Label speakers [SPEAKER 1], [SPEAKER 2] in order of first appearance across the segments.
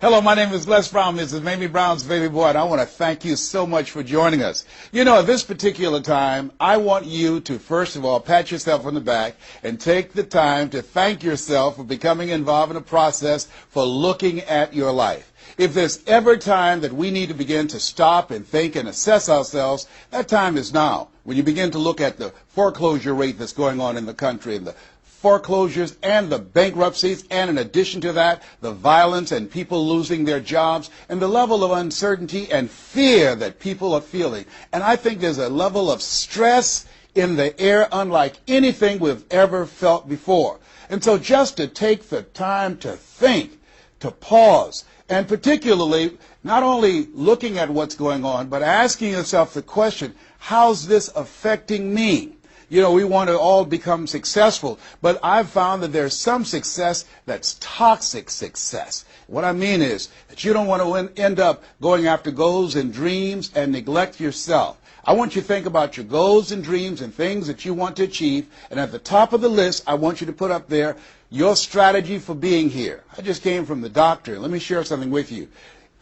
[SPEAKER 1] Hello, my name is Les Brown, Mrs. Mamie Brown's baby boy, and I want to thank you so much for joining us. You know, at this particular time, I want you to, first of all, pat yourself on the back and take the time to thank yourself for becoming involved in a process for looking at your life. If there's ever time that we need to begin to stop and think and assess ourselves, that time is now. When you begin to look at the foreclosure rate that's going on in the country and the foreclosures and the bankruptcies, and in addition to that, the violence and people losing their jobs and the level of uncertainty and fear that people are feeling. And I think there's a level of stress in the air unlike anything we've ever felt before. And so just to take the time to think, to pause, and particularly not only looking at what's going on, but asking yourself the question, how's this affecting me? You know, we want to all become successful, but I've found that there's some success that's toxic success. What I mean is that you don't want to end up going after goals and dreams and neglect yourself. I want you to think about your goals and dreams and things that you want to achieve, and at the top of the list, I want you to put up there your strategy for being here. I just came from the doctor. Let me share something with you.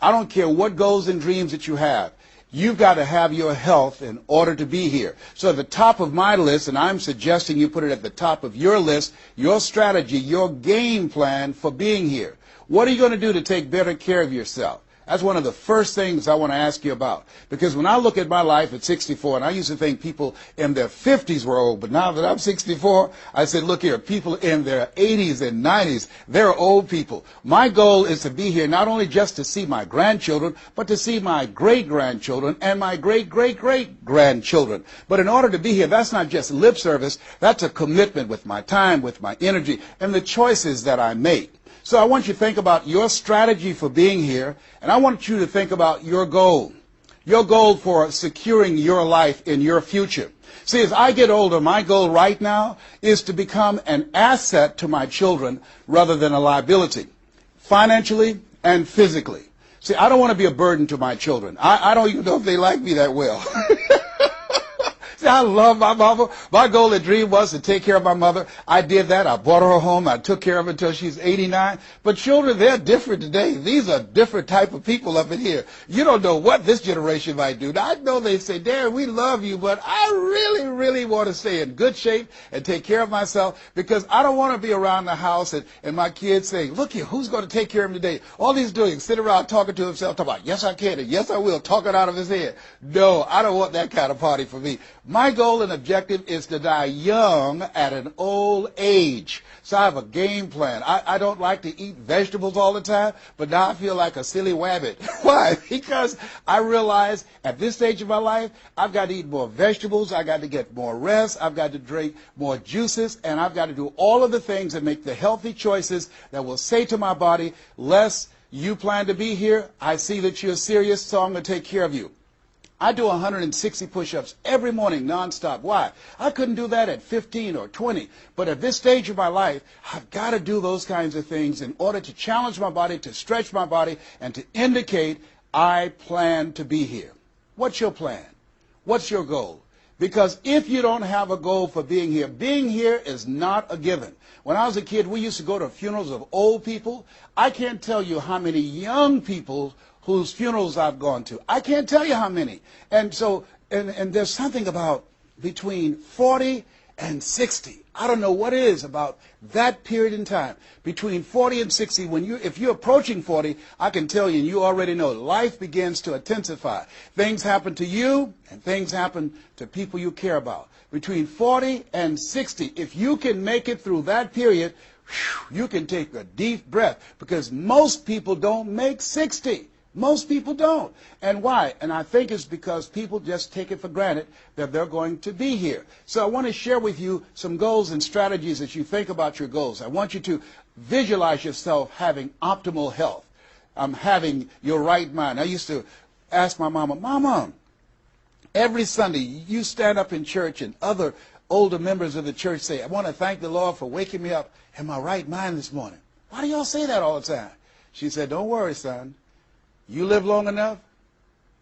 [SPEAKER 1] I don't care what goals and dreams that you have. You've got to have your health in order to be here. So at the top of my list, and I'm suggesting you put it at the top of your list, your strategy, your game plan for being here. What are you going to do to take better care of yourself? That's one of the first things I want to ask you about. Because when I look at my life at 64, and I used to think people in their 50s were old, but now that I'm 64, I said, look here, people in their 80s and 90s, they're old people. My goal is to be here not only just to see my grandchildren, but to see my great-grandchildren and my great-great-great-grandchildren. But in order to be here, that's not just lip service, that's a commitment with my time, with my energy, and the choices that I make. So I want you to think about your strategy for being here, and I want you to think about your goal for securing your life in your future. See, as I get older, my goal right now is to become an asset to my children rather than a liability, financially and physically. See, I don't want to be a burden to my children. I don't even know if they like me that well. I love my mama. My goal and dream was to take care of my mother. I did that. I brought her a home. I took care of her until she's 89. But children, they're different today. These are different type of people up in here. You don't know what this generation might do. Now, I know they say, Dad, we love you, but I really, really want to stay in good shape and take care of myself because I don't want to be around the house and my kids saying, look here, who's going to take care of him today? All he's doing is sitting around talking to himself, talking about, yes, I can, and yes, I will, talking out of his head. No, I don't want that kind of party for me. My goal and objective is to die young at an old age. So I have a game plan. I don't like to eat vegetables all the time, but now I feel like a silly wabbit. Why? Because I realize at this stage of my life, I've got to eat more vegetables, I've got to get more rest, I've got to drink more juices, and I've got to do all of the things that make the healthy choices that will say to my body, Les, you plan to be here, I see that you're serious, so I'm going to take care of you. I do 160 push-ups every morning nonstop. Why? I couldn't do that at 15 or 20. But at this stage of my life, I've got to do those kinds of things in order to challenge my body, to stretch my body, and to indicate I plan to be here. What's your plan? What's your goal? Because if you don't have a goal for being here is not a given. When I was a kid, we used to go to funerals of old people. I can't tell you how many young people whose funerals I've gone to. I can't tell you how many. And so, and there's something about between 40 and 60. I don't know what it is about that period in time. Between 40 and 60, if you're approaching 40, I can tell you, and you already know, life begins to intensify. Things happen to you, and things happen to people you care about. Between 40 and 60, if you can make it through that period, you can take a deep breath, because most people don't make 60. Most people don't. And why? And I think it's because people just take it for granted that they're going to be here. So I want to share with you some goals and strategies as you think about your goals. I want you to visualize yourself having optimal health. Having your right mind. I used to ask my mama, Mama, every Sunday you stand up in church and other older members of the church say, I want to thank the Lord for waking me up in my right mind this morning. Why do y'all say that all the time? She said, don't worry, son. You live long enough,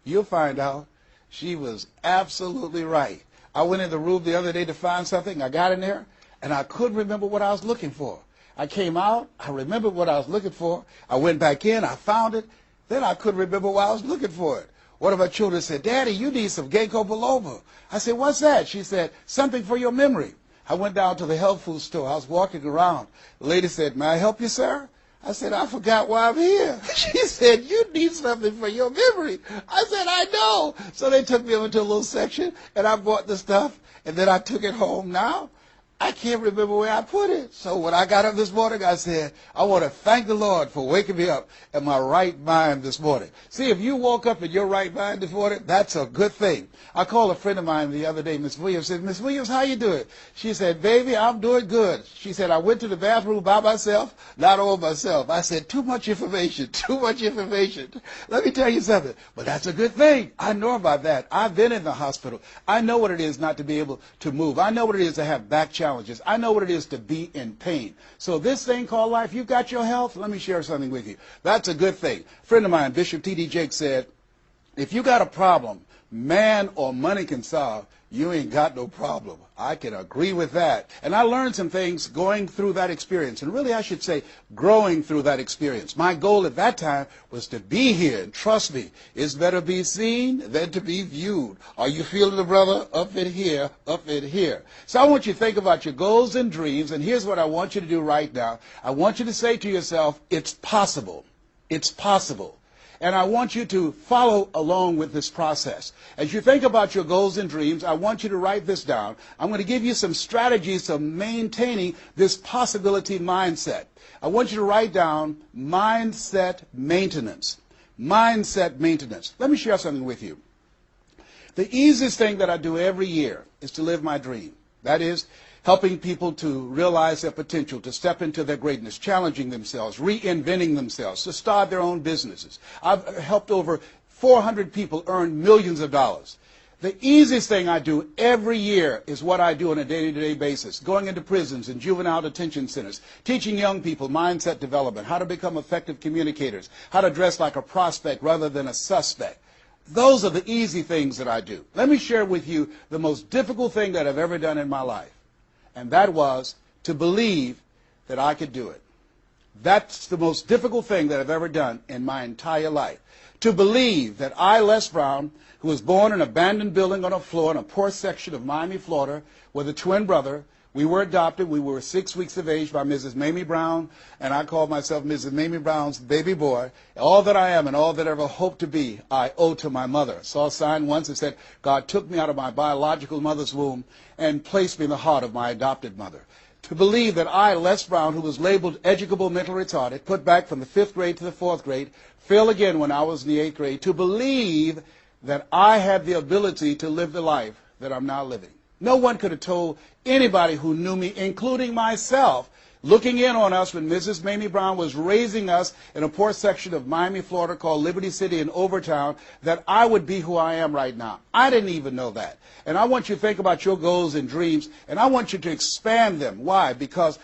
[SPEAKER 1] you'll find out. She was absolutely right. I went in the room the other day to find something. I got in there, and I couldn't remember what I was looking for. I came out, I remembered what I was looking for. I went back in, I found it. Then I couldn't remember why I was looking for it. One of my children said, Daddy, you need some ginkgo biloba. I said, what's that? She said, something for your memory. I went down to the health food store. I was walking around. The lady said, may I help you, sir? I said, I forgot why I'm here. She said, you need something for your memory. I said, I know. So they took me over to a little section, and I bought the stuff, and then I took it home. Now, I can't remember where I put it. So when I got up this morning, I said, I want to thank the Lord for waking me up in my right mind this morning. See, if you woke up in your right mind this morning, that's a good thing. I called a friend of mine the other day, Miss Williams, said, Miss Williams, how you doing? She said, baby, I'm doing good. She said, I went to the bathroom by myself, not all myself. I said, too much information, too much information. Let me tell you something, but that's a good thing. I know about that. I've been in the hospital. I know what it is not to be able to move. I know what it is to have back challenges. I know what it is to be in pain. So this thing called life, you got your health? Let me share something with you. That's a good thing. A friend of mine, Bishop T.D. Jakes, said, if you got a problem man or money can solve, you ain't got no problem. I can agree with that. And I learned some things going through that experience. And really, I should say, growing through that experience. My goal at that time was to be here. And trust me, it's better be seen than to be viewed. Are you feeling the brother? Up in here, up in here. So I want you to think about your goals and dreams. And here's what I want you to do right now. I want you to say to yourself, it's possible. It's possible. And I want you to follow along with this process. As you think about your goals and dreams, I want you to write this down. I'm going to give you some strategies to maintaining this possibility mindset. I want you to write down mindset maintenance. Mindset maintenance. Let me share something with you. The easiest thing that I do every year is to live my dream. That is, helping people to realize their potential, to step into their greatness, challenging themselves, reinventing themselves, to start their own businesses. I've helped over 400 people earn millions of dollars. The easiest thing I do every year is what I do on a day-to-day basis, going into prisons and juvenile detention centers, teaching young people mindset development, how to become effective communicators, how to dress like a prospect rather than a suspect. Those are the easy things that I do. Let me share with you the most difficult thing that I've ever done in my life. And that was to believe that I could do it. That's the most difficult thing that I've ever done in my entire life. To believe that I, Les Brown, who was born in an abandoned building on a floor in a poor section of Miami, Florida, with a twin brother. We were adopted. We were 6 weeks of age by Mrs. Mamie Brown, and I called myself Mrs. Mamie Brown's baby boy. All that I am and all that I ever hope to be, I owe to my mother. I saw a sign once that said, God took me out of my biological mother's womb and placed me in the heart of my adopted mother. To believe that I, Les Brown, who was labeled educable mental retarded, put back from the 5th grade to the 4th grade, failed again when I was in the 8th grade, to believe that I had the ability to live the life that I'm now living. No one could have told anybody who knew me, including myself, looking in on us when Mrs. Mamie Brown was raising us in a poor section of Miami, Florida called Liberty City in Overtown, that I would be who I am right now. I didn't even know that. And I want you to think about your goals and dreams, and I want you to expand them. Why? Because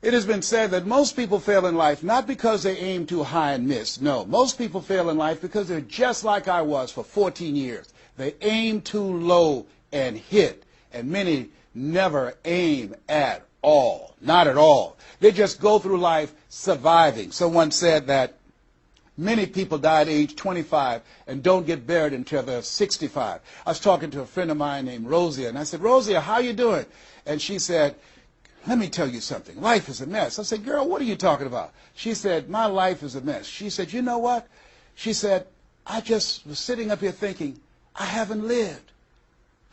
[SPEAKER 1] it has been said that most people fail in life not because they aim too high and miss. No, most people fail in life because they're just like I was for 14 years. They aim too low and hit. And many never aim at all, not at all. They just go through life surviving. Someone said that many people die at age 25 and don't get buried until they're 65. I was talking to a friend of mine named Rosia, and I said, Rosia, how you doing? And she said, let me tell you something. Life is a mess. I said, girl, what are you talking about? She said, my life is a mess. She said, you know what? She said, I just was sitting up here thinking, I haven't lived.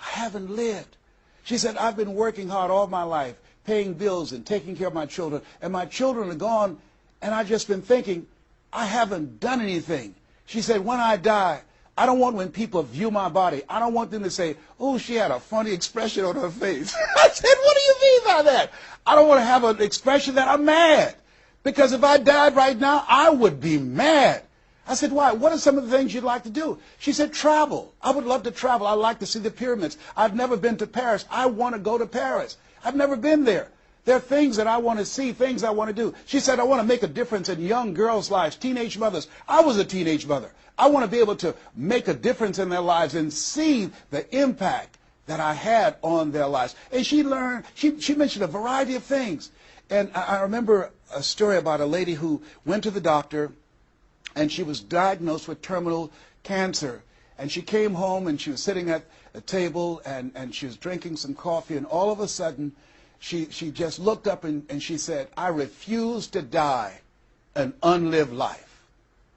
[SPEAKER 1] I haven't lived. She said, I've been working hard all my life, paying bills and taking care of my children, and my children are gone, and I've just been thinking, I haven't done anything. She said, when I die, I don't want when people view my body, I don't want them to say, oh, she had a funny expression on her face. I said, what do you mean by that? I don't want to have an expression that I'm mad, because if I died right now, I would be mad. I said, why? What are some of the things you'd like to do? She said, travel. I would love to travel. I'd like to see the pyramids. I've never been to Paris. I want to go to Paris. I've never been there. There are things that I want to see, things I want to do. She said, I want to make a difference in young girls' lives, teenage mothers. I was a teenage mother. I want to be able to make a difference in their lives and see the impact that I had on their lives. And she mentioned a variety of things. And I remember a story about a lady who went to the doctor, and she was diagnosed with terminal cancer. And she came home, and she was sitting at a table, and she was drinking some coffee, and all of a sudden, she just looked up and she said, "I refuse to die an unlived life.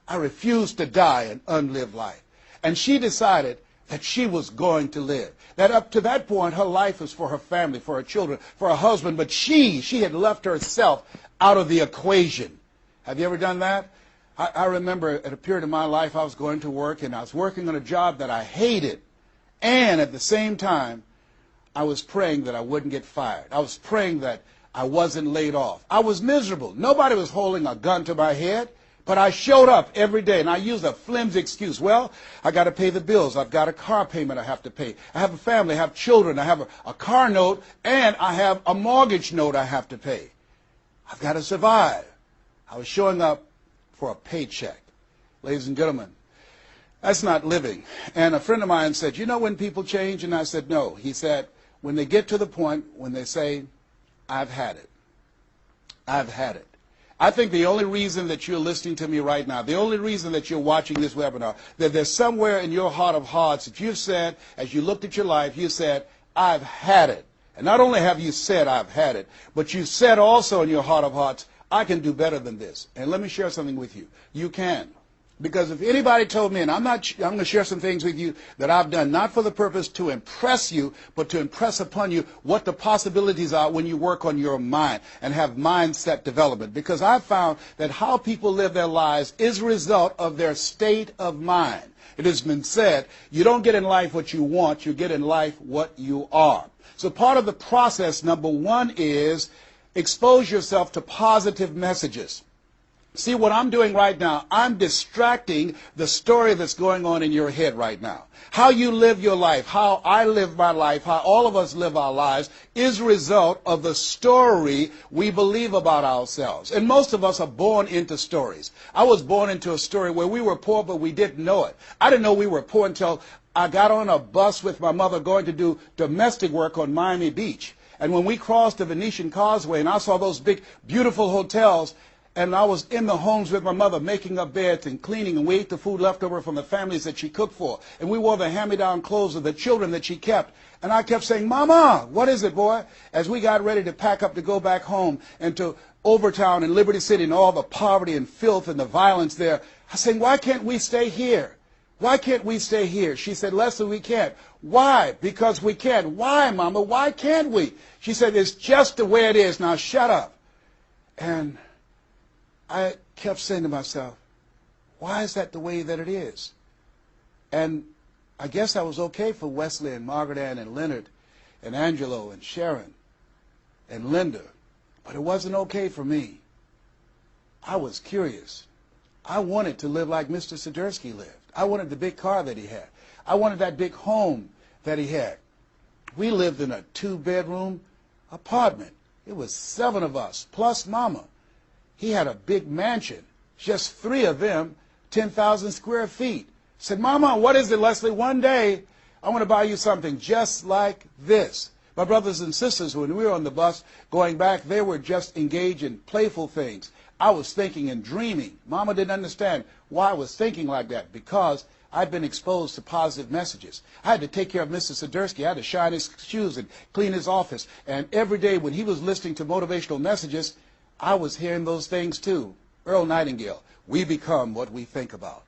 [SPEAKER 1] I refuse to die an unlived life." And she decided that she was going to live. That up to that point, her life was for her family, for her children, for her husband, but she had left herself out of the equation. Have you ever done that? I remember at a period of my life, I was going to work, and I was working on a job that I hated. And at the same time, I was praying that I wouldn't get fired. I was praying that I wasn't laid off. I was miserable. Nobody was holding a gun to my head, but I showed up every day, and I used a flimsy excuse. Well, I got to pay the bills. I've got a car payment I have to pay. I have a family. I have children. I have a car note, and I have a mortgage note I have to pay. I've got to survive. I was showing up for a paycheck. Ladies and gentlemen, that's not living. And a friend of mine said, "You know when people change?" And I said, "No." He said, "When they get to the point when they say, 'I've had it. I've had it.'" I think the only reason that you're listening to me right now, the only reason that you're watching this webinar, that there's somewhere in your heart of hearts that you've said, as you looked at your life, you said, "I've had it." And not only have you said, "I've had it," but you said also in your heart of hearts, "I can do better than this." And let me share something with you. You can. Because if anybody told me, and I'm going to share some things with you that I've done, not for the purpose to impress you, but to impress upon you what the possibilities are when you work on your mind and have mindset development. Because I've found that how people live their lives is a result of their state of mind. It has been said, you don't get in life what you want, you get in life what you are. So part of the process, number one, is expose yourself to positive messages. See, what I'm doing right now, I'm distracting the story that's going on in your head right now. How you live your life, how I live my life, how all of us live our lives is a result of the story we believe about ourselves. And most of us are born into stories. I was born into a story where we were poor, but we didn't know it. I didn't know we were poor until I got on a bus with my mother going to do domestic work on Miami Beach. And when we crossed the Venetian Causeway and I saw those big, beautiful hotels, and I was in the homes with my mother making up beds and cleaning, and we ate the food left over from the families that she cooked for. And we wore the hand-me-down clothes of the children that she kept. And I kept saying, "Mama, what is it, boy?" As we got ready to pack up to go back home and to Overtown and Liberty City and all the poverty and filth and the violence there, I said, "Why can't we stay here? Why can't we stay here?" She said, "Leslie, we can't." "Why?" "Because we can't." "Why, Mama? Why can't we?" She said, "It's just the way it is. Now shut up." And I kept saying to myself, why is that the way that it is? And I guess I was okay for Wesley and Margaret Ann and Leonard and Angelo and Sharon and Linda, but it wasn't okay for me. I was curious. I wanted to live like Mr. Sidursky lived. I wanted the big car that he had. I wanted that big home that he had. We lived in a 2-bedroom apartment. It was 7 of us, plus Mama. He had a big mansion, just 3 of them, 10,000 square feet. I said, "Mama, what is it, Leslie? One day I want to buy you something just like this." My brothers and sisters, when we were on the bus going back, they were just engaged in playful things. I was thinking and dreaming. Mama didn't understand why I was thinking like that, because I'd been exposed to positive messages. I had to take care of Mr. Sidursky. I had to shine his shoes and clean his office. And every day when he was listening to motivational messages, I was hearing those things too. Earl Nightingale, we become what we think about.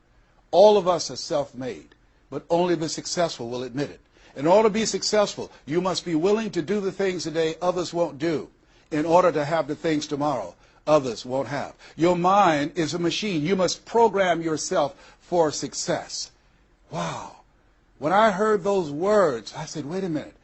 [SPEAKER 1] All of us are self-made, but only the successful will admit it. In order to be successful, you must be willing to do the things today others won't do in order to have the things tomorrow others won't have. Your mind is a machine. You must program yourself for success. Wow. When I heard those words, I said, wait a minute.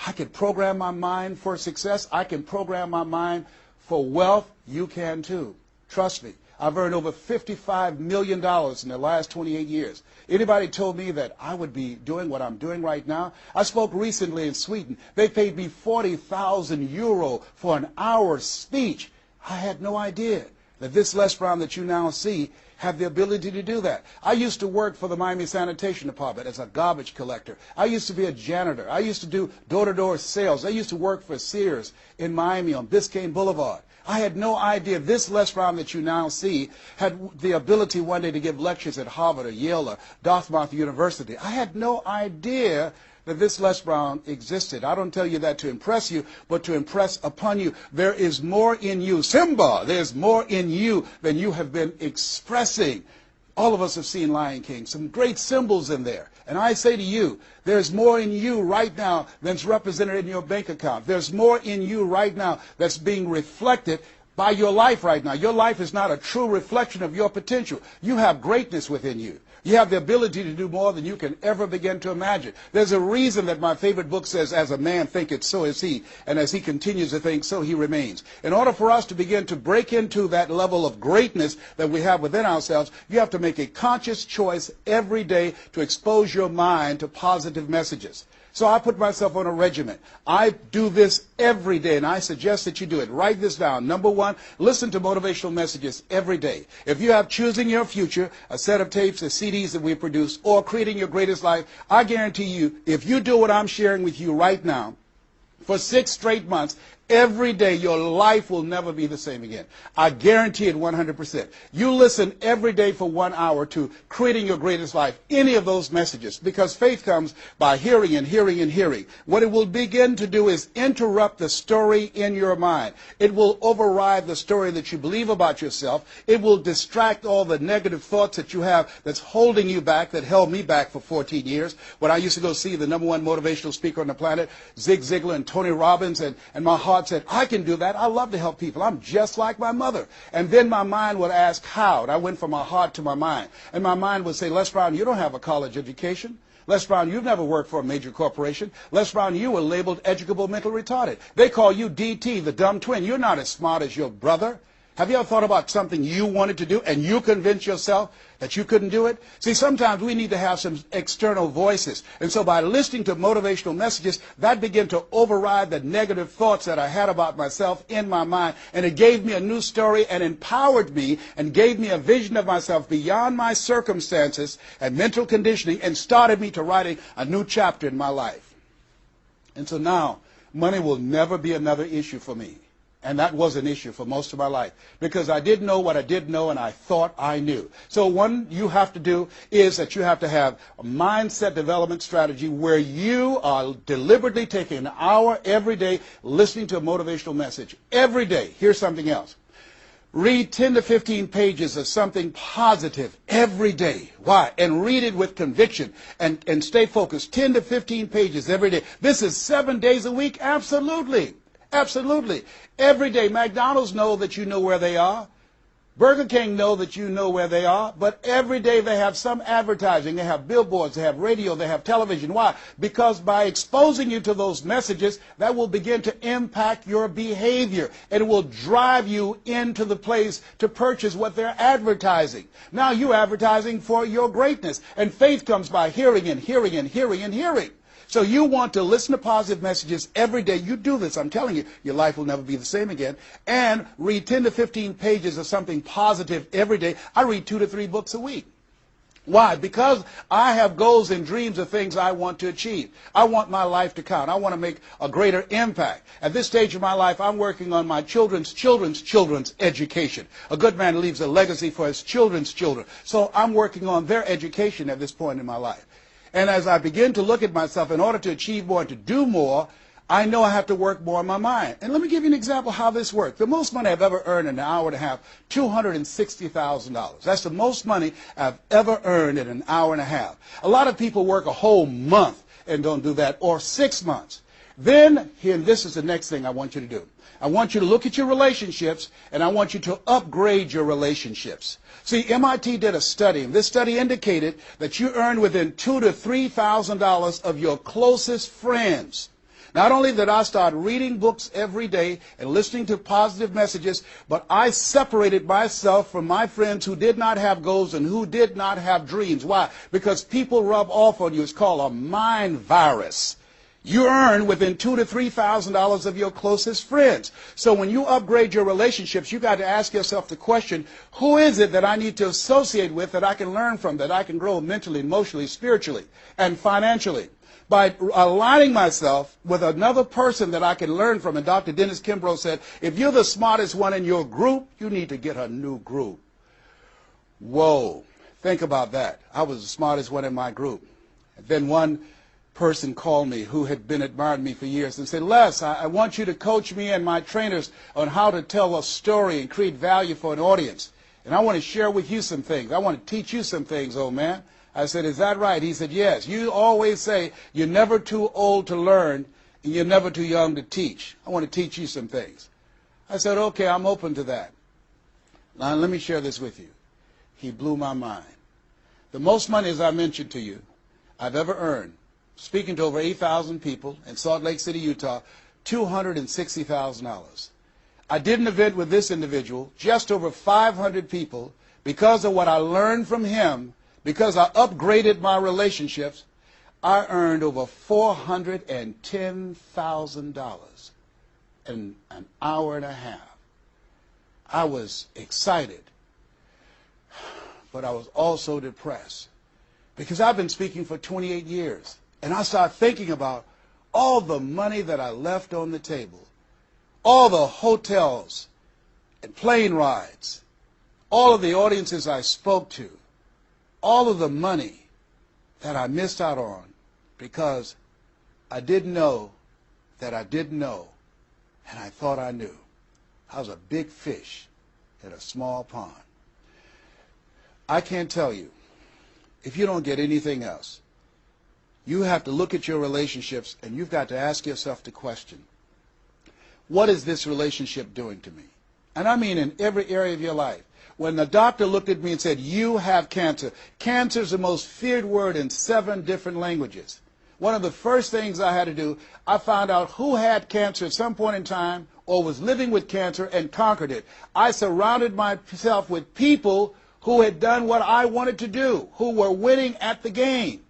[SPEAKER 1] I can program my mind for success. I can program my mind for wealth. You can too. Trust me. I've earned over $55 million in the last 28 years. Anybody told me that I would be doing what I'm doing right now? I spoke recently in Sweden. They paid me 40,000 euro for an hour's speech. I had no idea that this Les Brown that you now see have the ability to do that. I used to work for the Miami Sanitation Department as a garbage collector. I used to be a janitor. I used to do door-to-door sales. I used to work for Sears in Miami on Biscayne Boulevard. I had no idea this Les Brown that you now see had the ability one day to give lectures at Harvard or Yale or Dartmouth University. I had no idea that this Les Brown existed. I don't tell you that to impress you, but to impress upon you. There is more in you. Simba, there's more in you than you have been expressing. All of us have seen Lion King, some great symbols in there. And I say to you, there's more in you right now than's represented in your bank account. There's more in you right now that's being reflected by your life right now. Your life is not a true reflection of your potential. You have greatness within you. You have the ability to do more than you can ever begin to imagine. There's a reason that my favorite book says, as a man thinketh, so is he. And as he continues to think, so he remains. In order for us to begin to break into that level of greatness that we have within ourselves, you have to make a conscious choice every day to expose your mind to positive messages. So I put myself on a regimen. I do this every day, and I suggest that you do it. Write this down. Number one, listen to motivational messages every day. If you have Choosing Your Future, a set of tapes, the CDs that we produce, or Creating Your Greatest Life, I guarantee you, if you do what I'm sharing with you right now, for 6 straight months, every day, your life will never be the same again. I guarantee it 100%. You listen every day for 1 hour to Creating Your Greatest Life, any of those messages, because faith comes by hearing and hearing and hearing. What it will begin to do is interrupt the story in your mind. It will override the story that you believe about yourself. It will distract all the negative thoughts that you have that's holding you back, that held me back for 14 years. When I used to go see the #1 motivational speaker on the planet, Zig Ziglar and Tony Robbins, and my heart said, I can do that. I love to help people. I'm just like my mother. And then my mind would ask how. And I went from my heart to my mind. And my mind would say, Les Brown, you don't have a college education. Les Brown, you've never worked for a major corporation. Les Brown, you were labeled educable mental retarded. They call you DT, the dumb twin. You're not as smart as your brother. Have you ever thought about something you wanted to do and you convinced yourself that you couldn't do it? See, sometimes we need to have some external voices. And so by listening to motivational messages, that began to override the negative thoughts that I had about myself in my mind. And it gave me a new story and empowered me and gave me a vision of myself beyond my circumstances and mental conditioning and started me to writing a new chapter in my life. And so now, money will never be another issue for me. And that was an issue for most of my life because I didn't know what I didn't know and I thought I knew. So one you have to do is that you have to have a mindset development strategy where you are deliberately taking an hour every day listening to a motivational message. Every day. Here's something else. Read 10 to 15 pages of something positive every day. Why? And read it with conviction and stay focused. 10 to 15 pages every day. This is 7 days a week? Absolutely. Absolutely. Every day, McDonald's know that you know where they are. Burger King know that you know where they are. But every day they have some advertising. They have billboards, they have radio, they have television. Why? Because by exposing you to those messages, that will begin to impact your behavior. And it will drive you into the place to purchase what they're advertising. Now you're advertising for your greatness. And faith comes by hearing and hearing and hearing and hearing. So you want to listen to positive messages every day. You do this, I'm telling you, your life will never be the same again. And read 10 to 15 pages of something positive every day. I read 2 to 3 books a week. Why? Because I have goals and dreams of things I want to achieve. I want my life to count. I want to make a greater impact. At this stage of my life, I'm working on my children's education. A good man leaves a legacy for his children's children. So I'm working on their education at this point in my life. And as I begin to look at myself, in order to achieve more and to do more, I know I have to work more on my mind. And let me give you an example how this works. The most money I've ever earned in an hour and a half, $260,000. That's the most money I've ever earned in an hour and a half. A lot of people work a whole month and don't do that, or 6 months. Then, and this is the next thing I want you to do. I want you to look at your relationships, and I want you to upgrade your relationships. See, MIT did a study, and this study indicated that you earn within $2,000 to $3,000 of your closest friends. Not only did I start reading books every day and listening to positive messages, but I separated myself from my friends who did not have goals and who did not have dreams. Why? Because people rub off on you. It's called a mind virus. You earn within $2,000 to $3,000 of your closest friends. So when you upgrade your relationships, you got to ask yourself the question, who is it that I need to associate with, that I can learn from, that I can grow mentally, emotionally, spiritually, and financially? By aligning myself with another person that I can learn from. And Dr. Dennis Kimbrough said, if you're the smartest one in your group, you need to get a new group. Whoa, think about that. I was the smartest one in my group. And then one person called me who had been admiring me for years and said, Les, I want you to coach me and my trainers on how to tell a story and create value for an audience. And I want to share with you some things. I want to teach you some things, old man. I said, is that right? He said, yes. You always say you're never too old to learn and you're never too young to teach. I want to teach you some things. I said, okay, I'm open to that. Now, let me share this with you. He blew my mind. The most money, as I mentioned to you, I've ever earned, speaking to over 8,000 people in Salt Lake City, Utah, $260,000. I did an event with this individual, just over 500 people, because of what I learned from him, because I upgraded my relationships. I earned over $410,000 in an hour and a half. I was excited, but I was also depressed, because I've been speaking for 28 years. And I started thinking about all the money that I left on the table, all the hotels and plane rides, all of the audiences I spoke to, all of the money that I missed out on because I didn't know that I didn't know, and I thought I knew. I was a big fish in a small pond. I can't tell you, if you don't get anything else, you have to look at your relationships and you've got to ask yourself the question, what is this relationship doing to me? And I mean in every area of your life. When the doctor looked at me and said, you have cancer. Cancer is the most feared word in 7 different languages. One of the first things I had to do, I found out who had cancer at some point in time or was living with cancer and conquered it. I surrounded myself with people who had done what I wanted to do, who were winning at the game.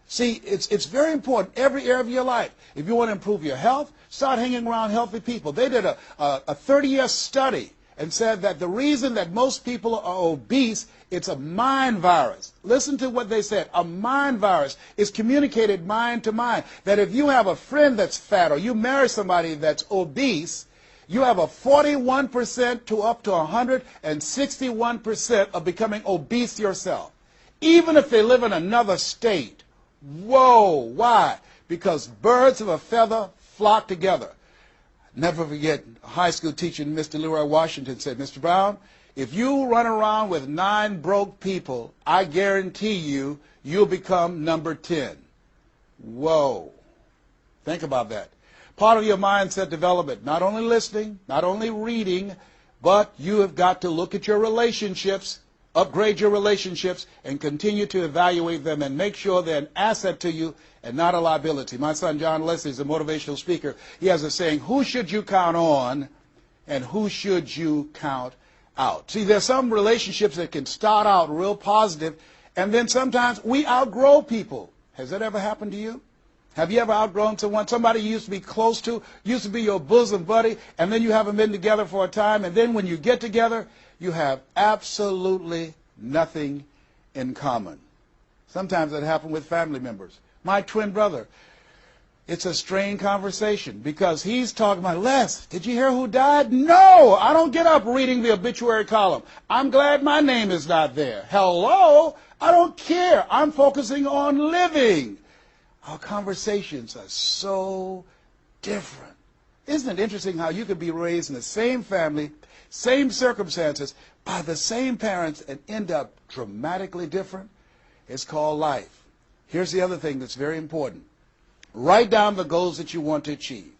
[SPEAKER 1] See, it's very important, every area of your life. If you want to improve your health, start hanging around healthy people. They did a 30-year study and said that the reason that most people are obese, it's a mind virus. Listen to what they said. A mind virus is communicated mind to mind. That if you have a friend that's fat or you marry somebody that's obese, you have a 41% to up to 161% of becoming obese yourself. Even if they live in another state. Whoa, why? Because birds of a feather flock together. Never forget, a high school teacher, Mr. Leroy Washington, said, Mr. Brown, if you run around with 9 broke people, I guarantee you, you'll become number 10. Whoa. Think about that. Part of your mindset development, not only listening, not only reading, but you have got to look at your relationships, upgrade your relationships, and continue to evaluate them and make sure they're an asset to you and not a liability. My son John Leslie is a motivational speaker. He has a saying, who should you count on and who should you count out? See, there's some relationships that can start out real positive, and then sometimes we outgrow people. Has that ever happened to you? Have you ever outgrown someone? Somebody you used to be close to, used to be your bosom buddy, and then you haven't been together for a time, and then when you get together, you have absolutely nothing in common. Sometimes that happens with family members. My twin brother, it's a strained conversation because he's talking about, Les, did you hear who died? No, I don't get up reading the obituary column. I'm glad my name is not there. Hello, I don't care. I'm focusing on living. Our conversations are so different. Isn't it interesting how you could be raised in the same family, same circumstances, by the same parents and end up dramatically different? It's called life. Here's the other thing that's very important. Write down the goals that you want to achieve.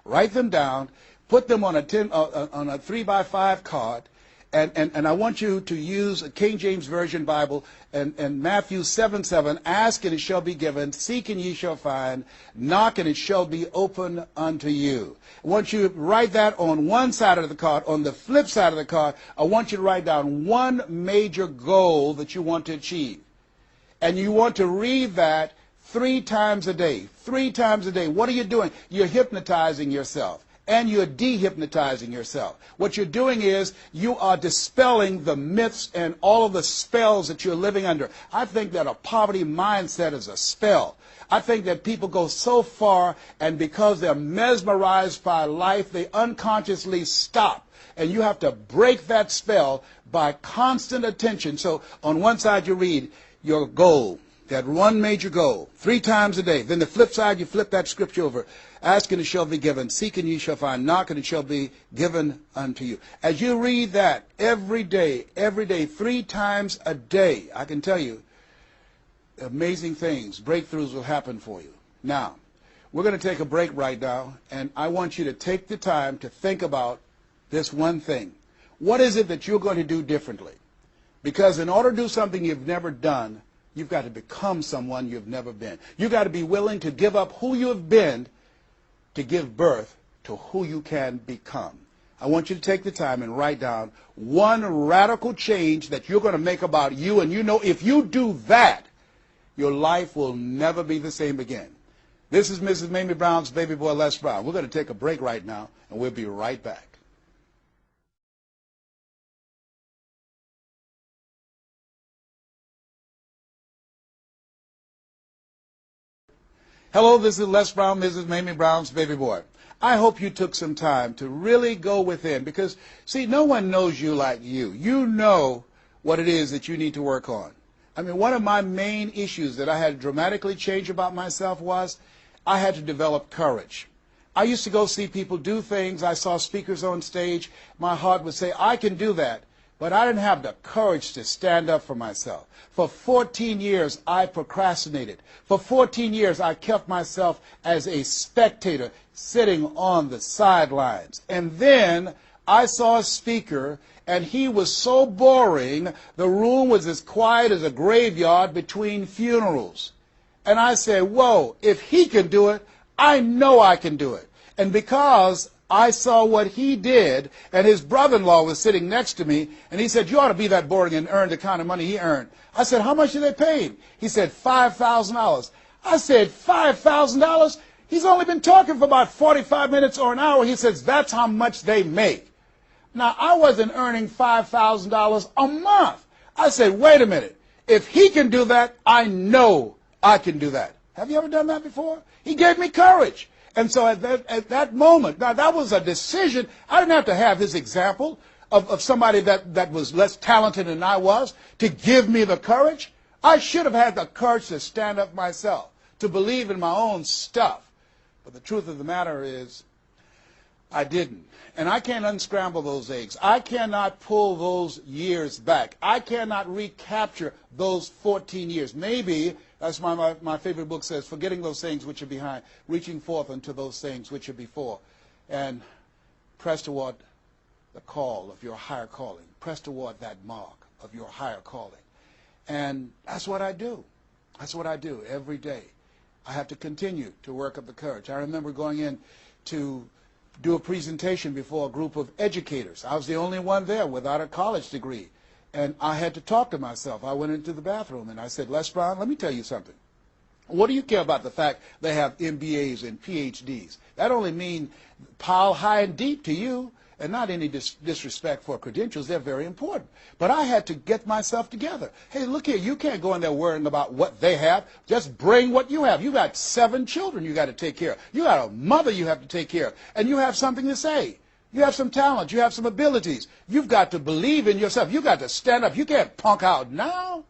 [SPEAKER 1] Write them down. Put them on a 3x5 card. And I want you to use a King James Version Bible and Matthew 7:7, ask and it shall be given, seek and ye shall find, knock and it shall be open unto you. I want you to write that on one side of the card. On the flip side of the card, I want you to write down one major goal that you want to achieve. And you want to read that 3 times a day. 3 times a day. What are you doing? You're hypnotizing yourself. And you're dehypnotizing yourself. What you're doing is you are dispelling the myths and all of the spells that you're living under. I think that a poverty mindset is a spell. I think that people go so far, and because they're mesmerized by life, they unconsciously stop. And you have to break that spell by constant attention. So on one side you read your goal, that one major goal, 3 times a day. Then the flip side, you flip that scripture over. Ask and it shall be given. Seek and ye shall find. Knock and it shall be given unto you. As you read that every day, 3 times a day, I can tell you, amazing things, breakthroughs will happen for you. Now, we're going to take a break right now, and I want you to take the time to think about this one thing. What is it that you're going to do differently? Because in order to do something you've never done, you've got to become someone you've never been. You've got to be willing to give up who you have been to give birth to who you can become. I want you to take the time and write down one radical change that you're going to make about you, and you know if you do that, your life will never be the same again. This is Mrs. Mamie Brown's baby boy, Les Brown. We're going to take a break right now, and we'll be right back. Hello, this is Les Brown, Mrs. Mamie Brown's baby boy. I hope you took some time to really go within because, see, no one knows you like you. You know what it is that you need to work on. I mean, one of my main issues that I had to dramatically change about myself was I had to develop courage. I used to go see people do things. I saw speakers on stage. My heart would say, I can do that. But I didn't have the courage to stand up for myself. For 14 years, I procrastinated. For 14 years, I kept myself as a spectator sitting on the sidelines. And then I saw a speaker, and he was so boring, the room was as quiet as a graveyard between funerals. And I said, whoa, if he can do it, I know I can do it. And because I saw what he did, and his brother-in-law was sitting next to me, and he said, you ought to be that boring and earn the kind of money he earned. I said, how much did they pay him? He said, $5,000. I said, $5,000? He's only been talking for about 45 minutes or an hour. He says, that's how much they make. Now, I wasn't earning $5,000 a month. I said, wait a minute. If he can do that, I know I can do that. Have you ever done that before? He gave me courage. And so at that moment, now that was a decision. I didn't have to have his example of somebody that was less talented than I was to give me the courage. I should have had the courage to stand up myself, to believe in my own stuff. But the truth of the matter is, I didn't. And I can't unscramble those eggs. I cannot pull those years back. I cannot recapture those 14 years. Maybe, that's why my favorite book says, forgetting those things which are behind, reaching forth unto those things which are before. And press toward the call of your higher calling. Press toward that mark of your higher calling. And that's what I do. That's what I do every day. I have to continue to work up the courage. I remember going in to do a presentation before a group of educators. I was the only one there without a college degree. And I had to talk to myself. I went into the bathroom and I said, Les Brown, let me tell you something. What do you care about the fact they have MBAs and PhDs? That only means pile high and deep to you, and not any disrespect for credentials. They're very important. But I had to get myself together. Hey, look here, you can't go in there worrying about what they have. Just bring what you have. You got 7 children you got to take care of. You got a mother you have to take care of. And you have something to say. You have some talent. You have some abilities. You've got to believe in yourself. You've got to stand up. You can't punk out now.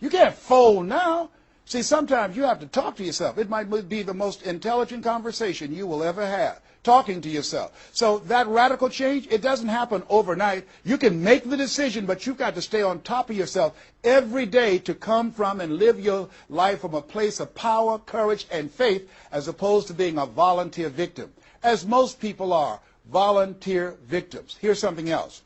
[SPEAKER 1] You can't fold now. See, sometimes you have to talk to yourself. It might be the most intelligent conversation you will ever have, talking to yourself. So that radical change, it doesn't happen overnight. You can make the decision, but you've got to stay on top of yourself every day to come from and live your life from a place of power, courage, and faith, as opposed to being a volunteer victim, as most people are, volunteer victims. Here's something else.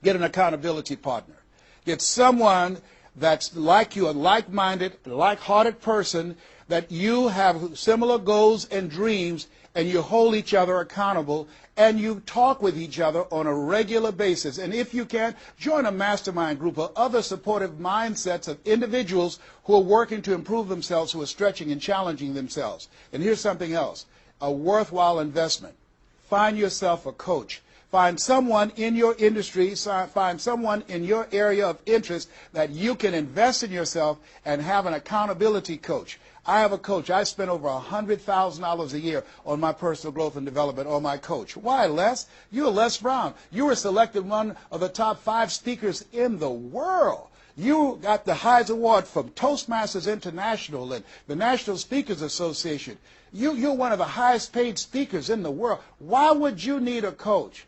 [SPEAKER 1] Get an accountability partner. Get someone that's like you, a like-minded, like-hearted person, that you have similar goals and dreams, and you hold each other accountable, and you talk with each other on a regular basis. And if you can, join a mastermind group of other supportive mindsets of individuals who are working to improve themselves, who are stretching and challenging themselves. And here's something else, a worthwhile investment. Find yourself a coach. Find someone in your industry, find someone in your area of interest that you can invest in yourself and have an accountability coach. I have a coach. I spend over $100,000 a year on my personal growth and development on my coach. Why, Les? You're Les Brown. You were selected one of the top 5 speakers in the world. You got the highest award from Toastmasters International and the National Speakers Association. You're one of the highest paid speakers in the world. Why would you need a coach?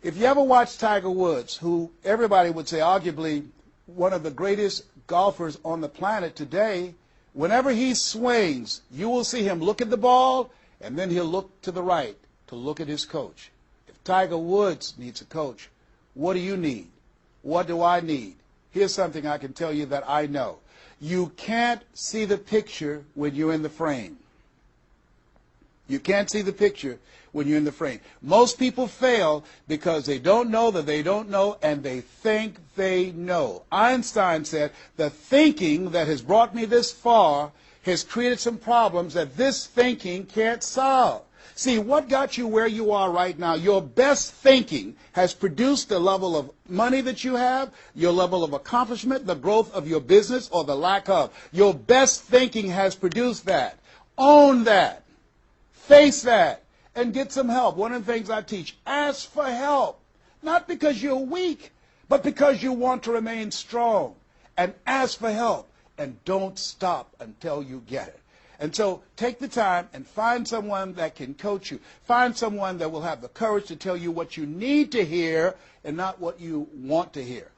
[SPEAKER 1] If you ever watch Tiger Woods, who everybody would say arguably one of the greatest golfers on the planet today, whenever he swings, you will see him look at the ball, and then he'll look to the right to look at his coach. If Tiger Woods needs a coach, what do you need? What do I need? Here's something I can tell you that I know. You can't see the picture when you're in the frame. You can't see the picture when you're in the frame. Most people fail because they don't know that they don't know, and they think they know. Einstein said, the thinking that has brought me this far has created some problems that this thinking can't solve. See, what got you where you are right now? Your best thinking has produced the level of money that you have, your level of accomplishment, the growth of your business, or the lack of. Your best thinking has produced that. Own that. Face that. And get some help. One of the things I teach, ask for help. Not because you're weak, but because you want to remain strong. And ask for help. And don't stop until you get it. And so take the time and find someone that can coach you. Find someone that will have the courage to tell you what you need to hear and not what you want to hear.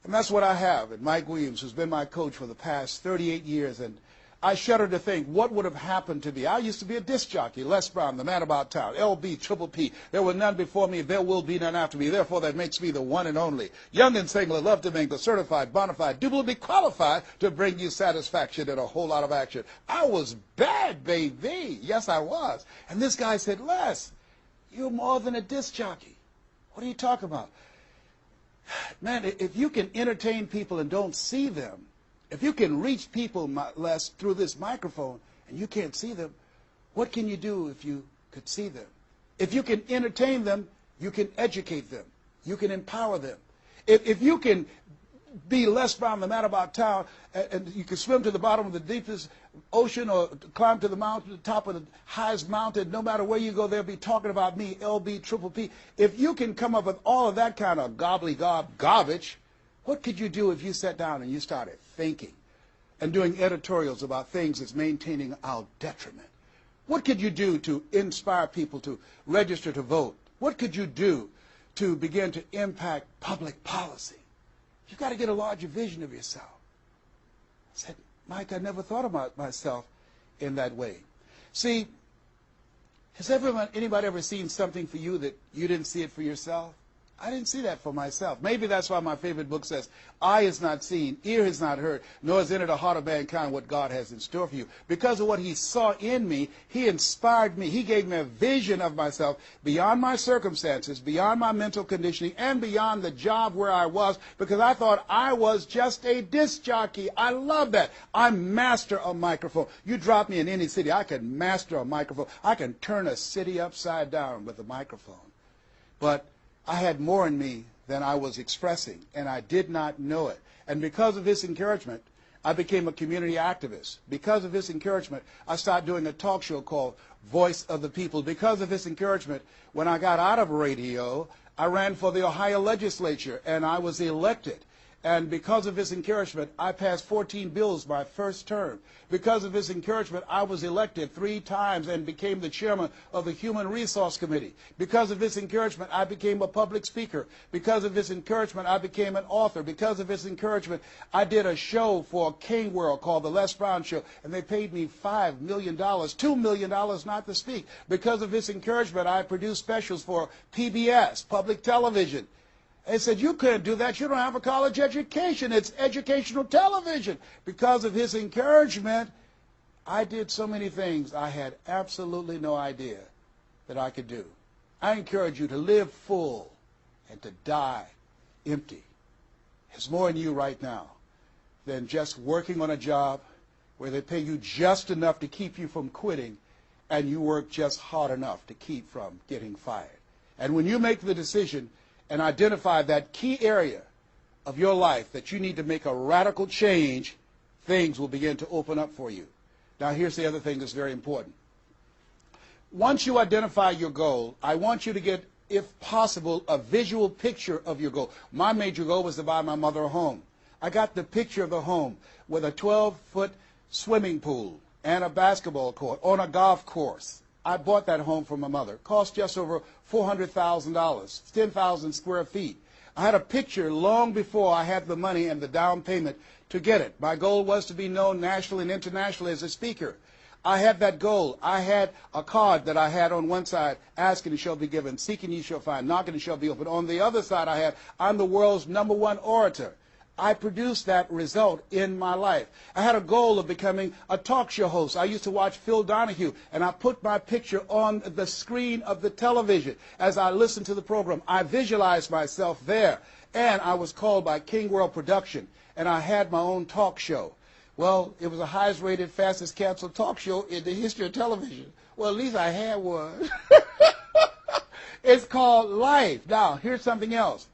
[SPEAKER 1] And that's what I have. And Mike Williams, who's been my coach for the past 38 years, and I shudder to think what would have happened to me. I used to be a disc jockey, Les Brown, the man about town, LB, Triple P. There were none before me, there will be none after me. Therefore, that makes me the one and only. Young and single, love to mingle, certified, bona fide, doubly qualified to bring you satisfaction and a whole lot of action. I was bad, baby. Yes, I was. And this guy said, Les, you're more than a disc jockey. What are you talking about? Man, if you can entertain people and don't see them, if you can reach people, Les, through this microphone and you can't see them, what can you do if you could see them? If you can entertain them, you can educate them. You can empower them. If you can be Les Brown, the man about town, and you can swim to the bottom of the deepest ocean or climb to the mountain, the top of the highest mountain, no matter where you go, they'll be talking about me, LB, Triple P. If you can come up with all of that kind of gobbly-gob garbage, what could you do if you sat down and you started thinking and doing editorials about things that's maintaining our detriment? What could you do to inspire people to register to vote? What could you do to begin to impact public policy? You've got to get a larger vision of yourself. I said, Mike, I never thought about myself in that way. See, has anybody ever seen something for you that you didn't see it for yourself? I didn't see that for myself. Maybe that's why my favorite book says, eye has not seen, ear has not heard, nor has entered the heart of mankind what God has in store for you. Because of what he saw in me, he inspired me. He gave me a vision of myself beyond my circumstances, beyond my mental conditioning, and beyond the job where I was, because I thought I was just a disc jockey. I love that. I master a microphone. You drop me in any city, I can master a microphone. I can turn a city upside down with a microphone. But I had more in me than I was expressing, and I did not know it. And because of his encouragement, I became a community activist. Because of his encouragement, I started doing a talk show called Voice of the People. Because of his encouragement, when I got out of radio, I ran for the Ohio legislature, and I was elected. And because of his encouragement, I passed 14 bills my first term. Because of his encouragement, I was elected 3 times and became the chairman of the Human Resource Committee. Because of his encouragement, I became a public speaker. Because of his encouragement, I became an author. Because of his encouragement, I did a show for King World called The Les Brown Show, and they paid me $5 million, $2 million not to speak. Because of his encouragement, I produced specials for PBS, public television. They said, you couldn't do that. You don't have a college education. It's educational television. Because of his encouragement, I did so many things I had absolutely no idea that I could do. I encourage you to live full and to die empty. There's more in you right now than just working on a job where they pay you just enough to keep you from quitting and you work just hard enough to keep from getting fired. And when you make the decision and identify that key area of your life that you need to make a radical change, things will begin to open up for you. Now, here's the other thing that's very important. Once you identify your goal, I want you to get, if possible, a visual picture of your goal. My major goal was to buy my mother a home. I got the picture of the home with a 12-foot swimming pool and a basketball court on a golf course. I bought that home for my mother. It cost just over $400,000, 10,000 square feet. I had a picture long before I had the money and the down payment to get it. My goal was to be known nationally and internationally as a speaker. I had that goal. I had a card that I had on one side, asking and shall be given, seeking ye shall find, knocking and shall be opened. On the other side I had, I'm the world's #1 orator. I produced that result in my life. I had a goal of becoming a talk show host. I used to watch Phil Donahue, and I put my picture on the screen of the television as I listened to the program. I visualized myself there, and I was called by King World Production, and I had my own talk show. Well, it was the highest rated, fastest canceled talk show in the history of television. Well, at least I had one. It's called life. Now, here's something else.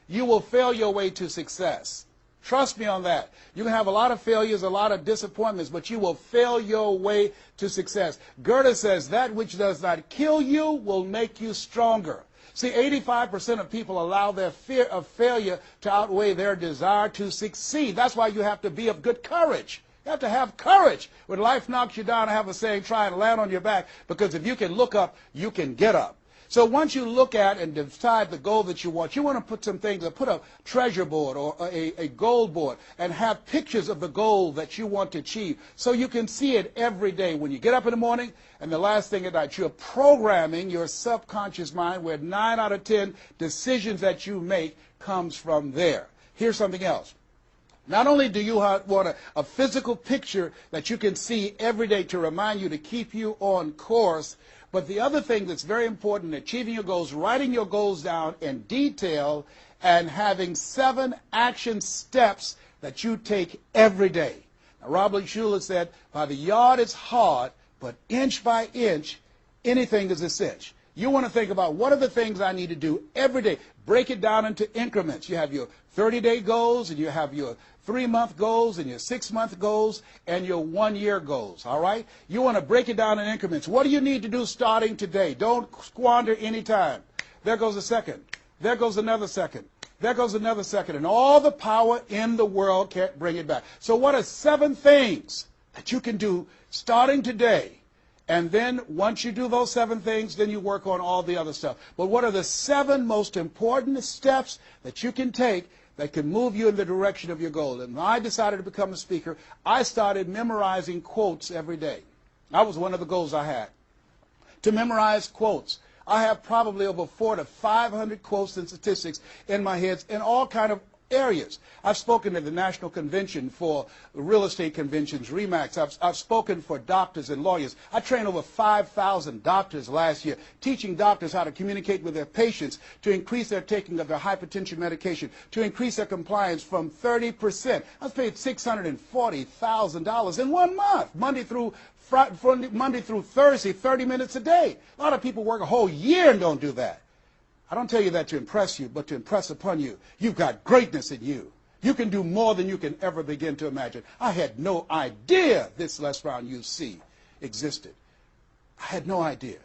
[SPEAKER 1] You will fail your way to success. Trust me on that. You can have a lot of failures, a lot of disappointments, but you will fail your way to success. Goethe says, that which does not kill you will make you stronger. See, 85% of people allow their fear of failure to outweigh their desire to succeed. That's why you have to be of good courage. You have to have courage. When life knocks you down, I have a saying, try and land on your back, because if you can look up, you can get up. So once you look at and decide the goal that you want to put some things, put a treasure board or a goal board and have pictures of the goal that you want to achieve so you can see it every day when you get up in the morning and the last thing at night. You're programming your subconscious mind where 9 out of 10 decisions that you make comes from there. Here's something else. Not only do you want a physical picture that you can see every day to remind you to keep you on course, but the other thing that's very important in achieving your goals, writing your goals down in detail and having 7 action steps that you take every day. Now, Robert Schuller said, by the yard it's hard, but inch by inch, anything is a cinch. You want to think about what are the things I need to do every day. Break it down into increments. You have your 30-day goals, and you have your 3-month goals, and your 6-month goals, and your 1-year goals, all right? You want to break it down in increments. What do you need to do starting today? Don't squander any time. There goes a second. There goes another second. There goes another second. And all the power in the world can't bring it back. So what are 7 things that you can do starting today? And then once you do those 7 things, then you work on all the other stuff. But what are the 7 most important steps that you can take that can move you in the direction of your goal? And when I decided to become a speaker, I started memorizing quotes every day. That was one of the goals I had, to memorize quotes. I have probably over 400 to 500 quotes and statistics in my head in all kind of areas. I've spoken at the National Convention for real estate conventions, RE/MAX. I've spoken for doctors and lawyers. I trained over 5,000 doctors last year, teaching doctors how to communicate with their patients, to increase their taking of their hypertension medication, to increase their compliance from 30%. I was paid $640,000 in 1 month, Monday through Thursday, 30 minutes a day. A lot of people work a whole year and don't do that. I don't tell you that to impress you, but to impress upon you. You've got greatness in you. You can do more than you can ever begin to imagine. I had no idea this Les Brown you see existed. I had no idea.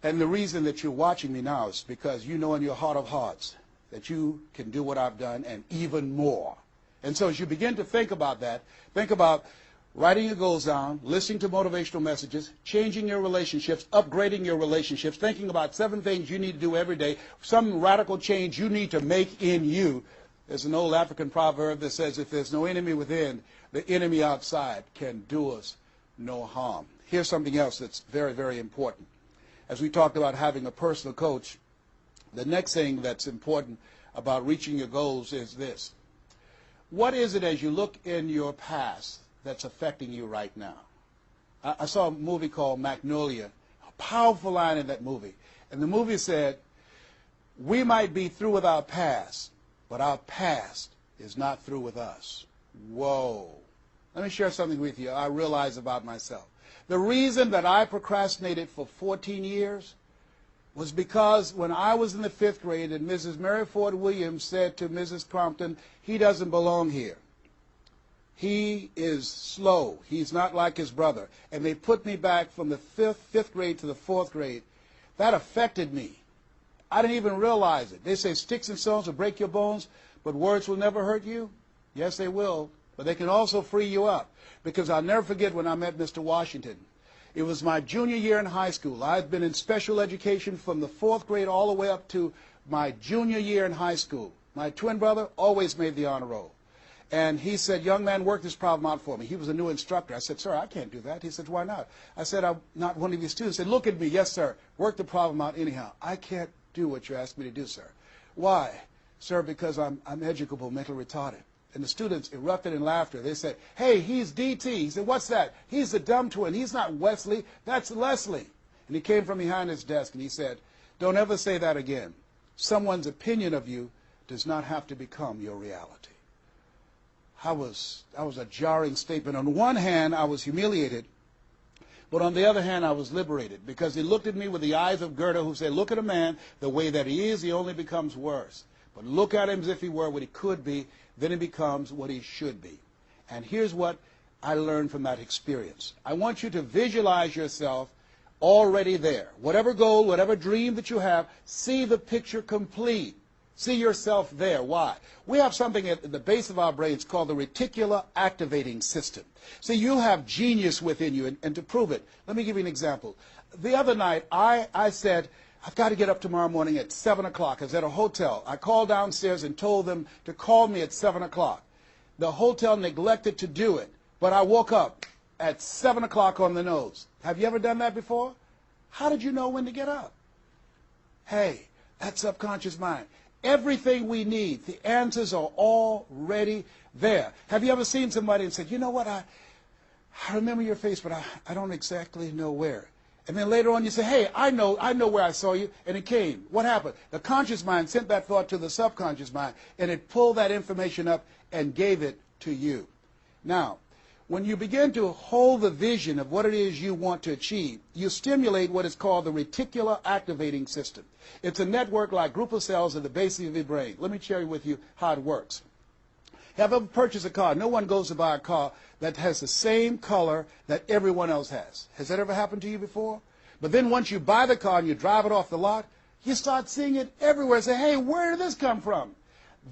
[SPEAKER 1] And the reason that you're watching me now is because you know in your heart of hearts that you can do what I've done and even more. And so as you begin to think about that, think about writing your goals down, listening to motivational messages, changing your relationships, upgrading your relationships, thinking about 7 things you need to do every day, some radical change you need to make in you. There's an old African proverb that says, if there's no enemy within, the enemy outside can do us no harm. Here's something else that's very, very important. As we talked about having a personal coach, the next thing that's important about reaching your goals is this. What is it as you look in your past that's affecting you right now? I saw a movie called Magnolia, a powerful line in that movie. And the movie said, we might be through with our past, but our past is not through with us. Whoa. Let me share something with you I realize about myself. The reason that I procrastinated for 14 years was because when I was in the 5th grade and Mrs. Mary Ford Williams said to Mrs. Crompton, he doesn't belong here. He is slow. He's not like his brother. And they put me back from the 5th grade to the 4th grade. That affected me. I didn't even realize it. They say sticks and stones will break your bones, but words will never hurt you. Yes, they will. But they can also free you up. Because I'll never forget when I met Mr. Washington. It was my junior year in high school. I had been in special education from the 4th grade all the way up to my junior year in high school. My twin brother always made the honor roll. And he said, young man, work this problem out for me. He was a new instructor. I said, sir, I can't do that. He said, why not? I said, I'm not one of your students. He said, look at me. Yes, sir. Work the problem out anyhow. I can't do what you asked me to do, sir. Why? Sir, because I'm educable, mentally retarded. And the students erupted in laughter. They said, hey, he's D.T. He said, what's that? He's the dumb twin. He's not Wesley. That's Leslie. And he came from behind his desk and he said, don't ever say that again. Someone's opinion of you does not have to become your reality. That was a jarring statement. On one hand, I was humiliated, but on the other hand, I was liberated because he looked at me with the eyes of Goethe who said, look at a man the way that he is, he only becomes worse. But look at him as if he were what he could be, then he becomes what he should be. And here's what I learned from that experience. I want you to visualize yourself already there. Whatever goal, whatever dream that you have, see the picture complete. See yourself there. Why? We have something at the base of our brains called the reticular activating system. See, you have genius within you, and to prove it, let me give you an example. The other night, I said, I've got to get up tomorrow morning at 7 o'clock. I was at a hotel. I called downstairs and told them to call me at 7 o'clock. The hotel neglected to do it, but I woke up at 7 o'clock on the nose. Have you ever done that before? How did you know when to get up? Hey, that's subconscious mind. Everything we need, the answers are already there. Have you ever seen somebody and said, you know what, I remember your face, but I don't exactly know where. And then later on you say, hey, I know where I saw you, and it came. What happened? The conscious mind sent that thought to the subconscious mind, and it pulled that information up and gave it to you. Now, when you begin to hold the vision of what it is you want to achieve, you stimulate what is called the reticular activating system. It's a network like group of cells at the base of your brain. Let me share with you how it works. Have you ever purchased a car? No one goes to buy a car that has the same color that everyone else has. Has that ever happened to you before? But then once you buy the car and you drive it off the lot, you start seeing it everywhere. Say, hey, where did this come from?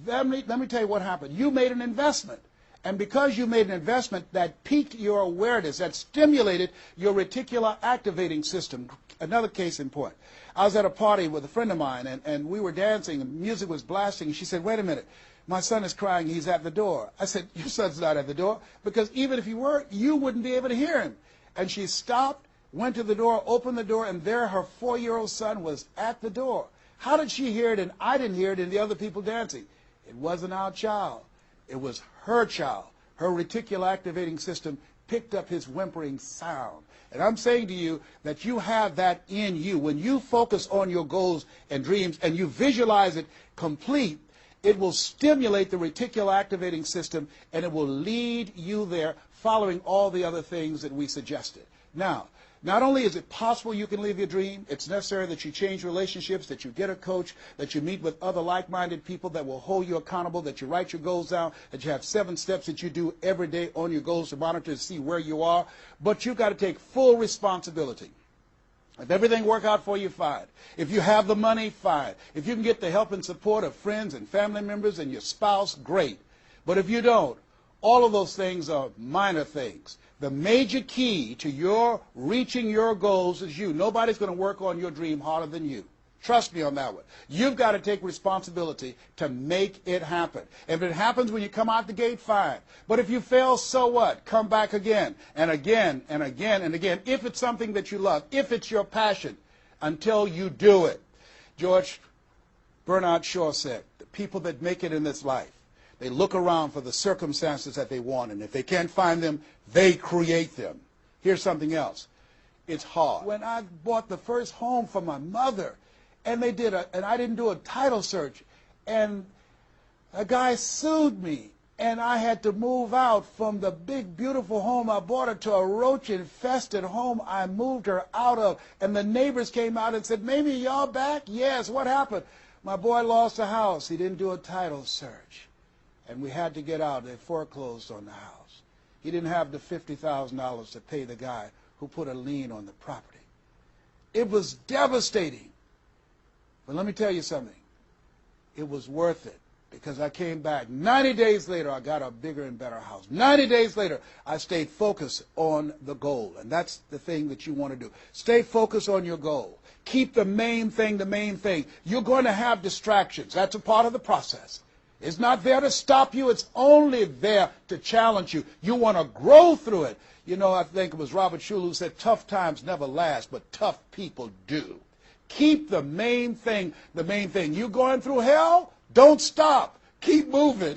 [SPEAKER 1] Let me tell you what happened. You made an investment. And because you made an investment, that piqued your awareness, that stimulated your reticular activating system. Another case in point. I was at a party with a friend of mine, and we were dancing, and music was blasting, and she said, wait a minute, my son is crying, he's at the door. I said, your son's not at the door, because even if he were, you wouldn't be able to hear him. And she stopped, went to the door, opened the door, and there her 4-year-old son was at the door. How did she hear it and I didn't hear it and the other people dancing? It wasn't our child. It was her child. Her reticular activating system picked up his whimpering sound. And I'm saying to you that you have that in you. When you focus on your goals and dreams and you visualize it complete, it will stimulate the reticular activating system and it will lead you there following all the other things that we suggested. Now, not only is it possible you can live your dream, it's necessary that you change relationships, that you get a coach, that you meet with other like-minded people that will hold you accountable, that you write your goals down, that you have 7 steps that you do every day on your goals to monitor to see where you are. But you've got to take full responsibility. If everything works out for you, fine. If you have the money, fine. If you can get the help and support of friends and family members and your spouse, great. But if you don't, all of those things are minor things. The major key to your reaching your goals is you. Nobody's going to work on your dream harder than you. Trust me on that one. You've got to take responsibility to make it happen. If it happens when you come out the gate, fine. But if you fail, so what? Come back again and again and again and again. If it's something that you love, if it's your passion, until you do it. George Bernard Shaw said, the people that make it in this life, they look around for the circumstances that they want, and if they can't find them, they create them. Here's something else. It's hard. When I bought the first home for my mother, and I didn't do a title search, and a guy sued me, and I had to move out from the big, beautiful home I bought her to a roach-infested home I moved her out of. And the neighbors came out and said, "Mamie, y'all back?" "Yes, what happened?" "My boy lost a house. He didn't do a title search. And we had to get out. They foreclosed on the house. He didn't have the $50,000 to pay the guy who put a lien on the property." It was devastating. But let me tell you something. It was worth it. Because I came back. 90 days later, I got a bigger and better house. 90 days later, I stayed focused on the goal. And that's the thing that you want to do. Stay focused on your goal. Keep the main thing the main thing. You're going to have distractions. That's a part of the process. It's not there to stop you. It's only there to challenge you. You want to grow through it. You know, I think it was Robert Schuller who said, "Tough times never last, but tough people do." Keep the main thing the main thing. You going through hell? Don't stop. Keep moving.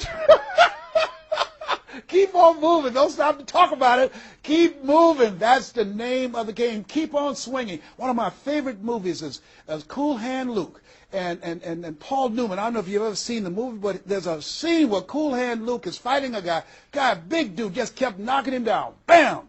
[SPEAKER 1] Keep on moving. Don't stop to talk about it. Keep moving. That's the name of the game. Keep on swinging. One of my favorite movies is Cool Hand Luke and Paul Newman. I don't know if you've ever seen the movie, but there's a scene where Cool Hand Luke is fighting a guy, big dude, just kept knocking him down. Bam!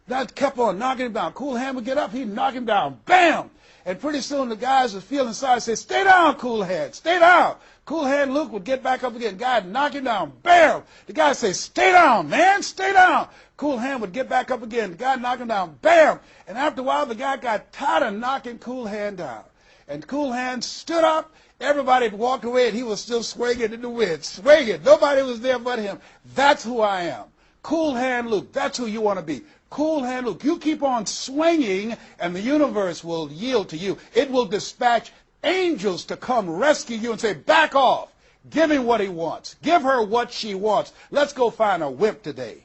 [SPEAKER 1] That kept on knocking him down. Cool Hand would get up, he'd knock him down. Bam! And pretty soon the guys would feel inside and say, "Stay down, Cool Hand, stay down." Cool Hand Luke would get back up again. Guy would knock him down. Bam! The guy would say, "Stay down, man, stay down." Cool Hand would get back up again. The guy would knock him down. Bam! And after a while, the guy got tired of knocking Cool Hand down. And Cool Hand stood up. Everybody had walked away, and he was still swinging in the wind. Swinging. Nobody was there but him. That's who I am. Cool Hand Luke. That's who you want to be. Cool Hand Luke. You keep on swinging, and the universe will yield to you. It will dispatch angels to come rescue you and say, "Back off. Give him what he wants. Give her what she wants. Let's go find a wimp today."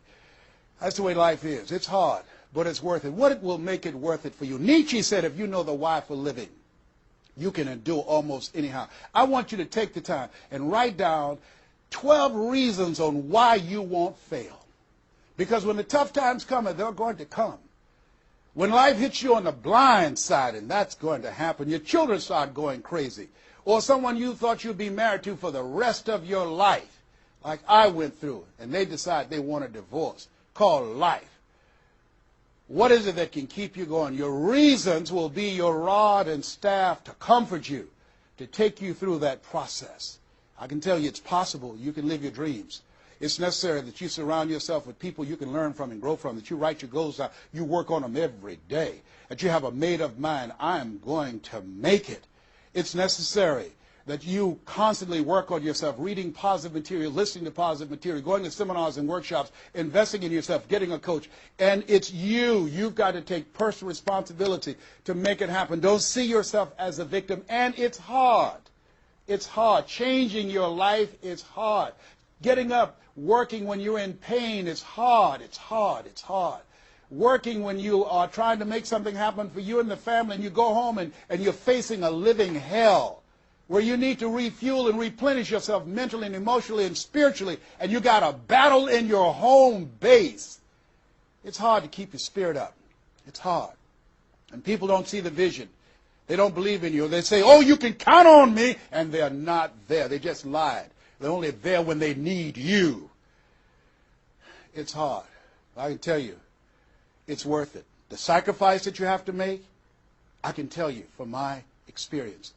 [SPEAKER 1] That's the way life is. It's hard, but it's worth it. What will make it worth it for you? Nietzsche said, if you know the why for living, you can endure almost anyhow. I want you to take the time and write down 12 reasons on why you won't fail. Because when the tough times come, they're going to come. When life hits you on the blind side, and that's going to happen, your children start going crazy. Or someone you thought you'd be married to for the rest of your life, like I went through, and they decide they want a divorce, called life. What is it that can keep you going? Your reasons will be your rod and staff to comfort you, to take you through that process. I can tell you it's possible. You can live your dreams. It's necessary that you surround yourself with people you can learn from and grow from, that you write your goals down, you work on them every day, that you have a made-up mind, I'm going to make it. It's necessary that you constantly work on yourself, reading positive material, listening to positive material, going to seminars and workshops, investing in yourself, getting a coach. And it's you. You've got to take personal responsibility to make it happen. Don't see yourself as a victim. And it's hard. It's hard. Changing your life is hard. Getting up, working when you're in pain is hard. It's hard. It's hard. Working when you are trying to make something happen for you and the family, and you go home and you're facing a living hell where you need to refuel and replenish yourself mentally and emotionally and spiritually, and you got a battle in your home base. It's hard to keep your spirit up. It's hard. And people don't see the vision. They don't believe in you. They say, "Oh, you can count on me," and they're not there. They just lied. They're only there when they need you. It's hard. I can tell you, it's worth it. The sacrifice that you have to make, I can tell you from my experience,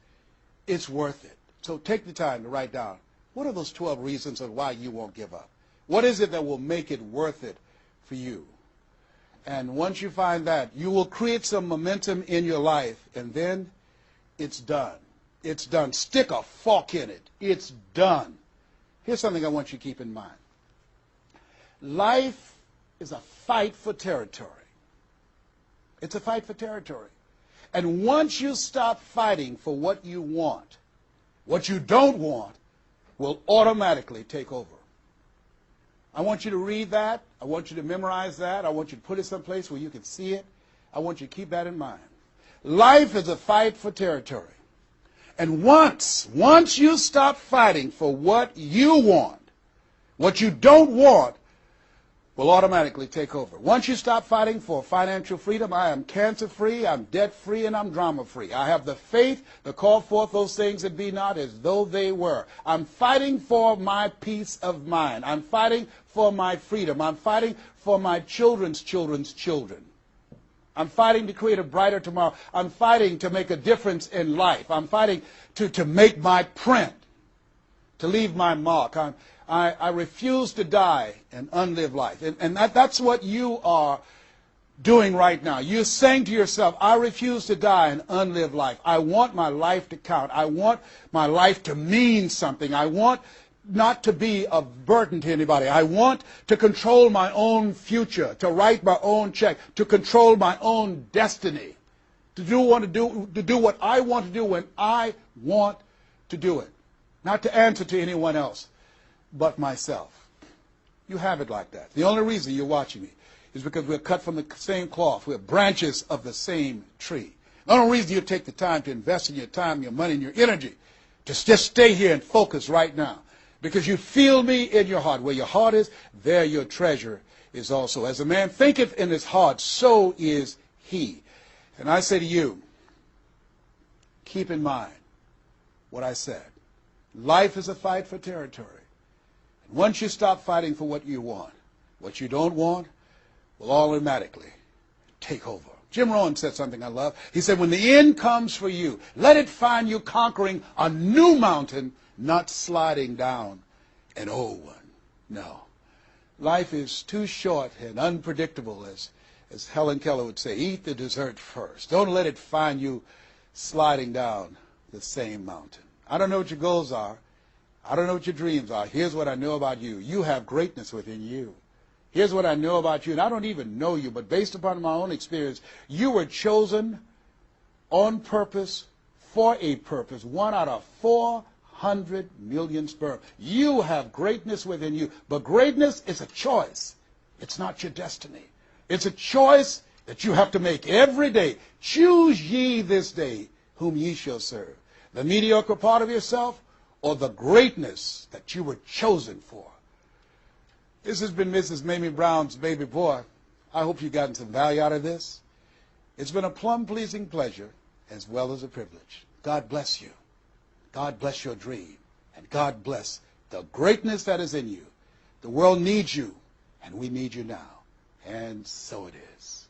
[SPEAKER 1] it's worth it. So take the time to write down, what are those 12 reasons of why you won't give up? What is it that will make it worth it for you? And once you find that, you will create some momentum in your life, and then it's done. It's done. Stick a fork in it. It's done. Here's something I want you to keep in mind. Life is a fight for territory. It's a fight for territory. And once you stop fighting for what you want, what you don't want will automatically take over. I want you to read that. I want you to memorize that. I want you to put it someplace where you can see it. I want you to keep that in mind. Life is a fight for territory. And once you stop fighting for what you want, what you don't want will automatically take over. Once you stop fighting for financial freedom, I am cancer-free, I'm debt-free, and I'm drama-free. I have the faith to call forth those things that be not as though they were. I'm fighting for my peace of mind. I'm fighting for my freedom. I'm fighting for my children's children's children. I'm fighting to create a brighter tomorrow. I'm fighting to make a difference in life. I'm fighting to make my print, to leave my mark. I refuse to die and unlive life. And that's what you are doing right now. You're saying to yourself, I refuse to die and unlive life. I want my life to count. I want my life to mean something. I want not to be a burden to anybody. I want to control my own future, to write my own check, to control my own destiny, to do what I want to do when I want to do it, not to answer to anyone else but myself. You have it like that. The only reason you're watching me is because we're cut from the same cloth. We're branches of the same tree. The only reason you take the time to invest in your time, your money, and your energy to just stay here and focus right now, because you feel me in your heart. Where your heart is, there your treasure is also. As a man thinketh in his heart, so is he. And I say to you, keep in mind what I said. Life is a fight for territory. And once you stop fighting for what you want, what you don't want will automatically take over. Jim Rohn said something I love. He said, when the end comes for you, let it find you conquering a new mountain, not sliding down an old one. No. Life is too short and unpredictable, as Helen Keller would say. Eat the dessert first. Don't let it find you sliding down the same mountain. I don't know what your goals are. I don't know what your dreams are. Here's what I know about you. You have greatness within you. Here's what I know about you, and I don't even know you, but based upon my own experience, you were chosen on purpose for a purpose. 1 out of 400 million sperm. You have greatness within you, but greatness is a choice. It's not your destiny. It's a choice that you have to make every day. Choose ye this day whom ye shall serve. The mediocre part of yourself or the greatness that you were chosen for. This has been Mrs. Mamie Brown's Baby Boy. I hope you've gotten some value out of this. It's been a plum-pleasing pleasure as well as a privilege. God bless you. God bless your dream. And God bless the greatness that is in you. The world needs you, and we need you now. And so it is.